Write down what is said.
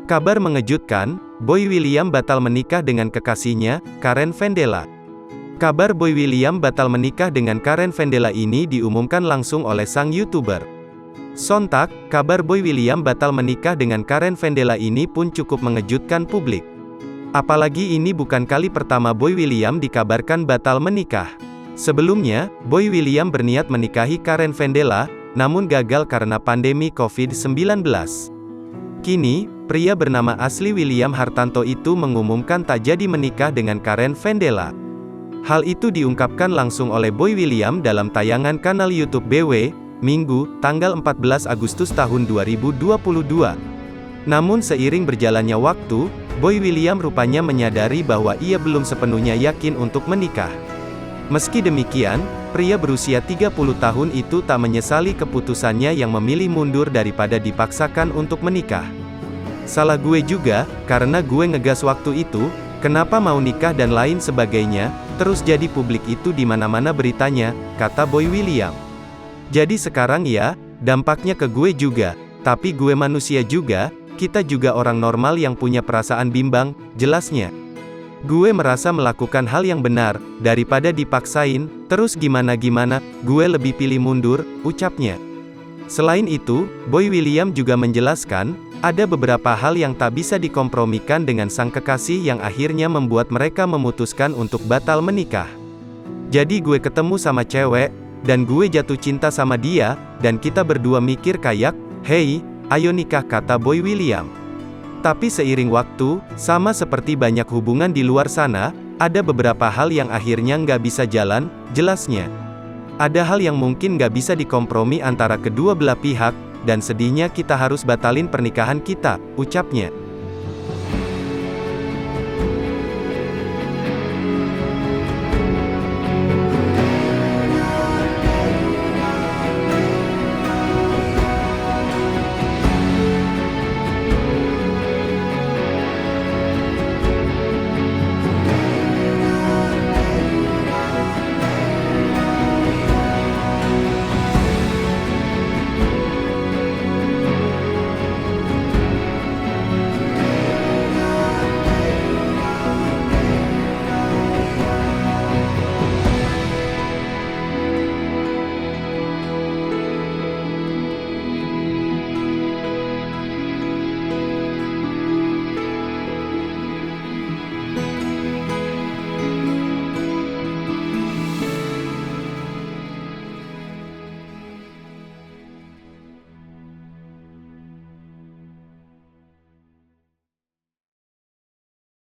Kabar mengejutkan, Boy William batal menikah dengan kekasihnya, Karen Vendela. Kabar Boy William batal menikah dengan Karen Vendela ini diumumkan langsung oleh sang YouTuber. Sontak, kabar Boy William batal menikah dengan Karen Vendela ini pun cukup mengejutkan publik. Apalagi ini bukan kali pertama Boy William dikabarkan batal menikah. Sebelumnya, Boy William berniat menikahi Karen Vendela, namun gagal karena pandemi COVID-19. Kini, pria bernama asli William Hartanto itu mengumumkan tak jadi menikah dengan Karen Vendela. Hal itu diungkapkan langsung oleh Boy William dalam tayangan kanal YouTube BW, Minggu, tanggal 14 Agustus tahun 2022. Namun seiring berjalannya waktu, Boy William rupanya menyadari bahwa ia belum sepenuhnya yakin untuk menikah. Meski demikian, pria berusia 30 tahun itu tak menyesali keputusannya yang memilih mundur daripada dipaksakan untuk menikah. Salah gue juga, karena gue ngegas waktu itu, kenapa mau nikah dan lain sebagainya, terus jadi publik itu di mana-mana beritanya, kata Boy William. Jadi sekarang ya, dampaknya ke gue juga, tapi gue manusia juga, kita juga orang normal yang punya perasaan bimbang, jelasnya. Gue merasa melakukan hal yang benar, daripada dipaksain, terus gimana-gimana, gue lebih pilih mundur, ucapnya. Selain itu, Boy William juga menjelaskan, ada beberapa hal yang tak bisa dikompromikan dengan sang kekasih yang akhirnya membuat mereka memutuskan untuk batal menikah. Jadi gue ketemu sama cewek, dan gue jatuh cinta sama dia, dan kita berdua mikir kayak, hey, ayo nikah, kata Boy William. Tapi seiring waktu, sama seperti banyak hubungan di luar sana, ada beberapa hal yang akhirnya nggak bisa jalan, jelasnya. Ada hal yang mungkin nggak bisa dikompromi antara kedua belah pihak, dan sedihnya kita harus batalin pernikahan kita, ucapnya.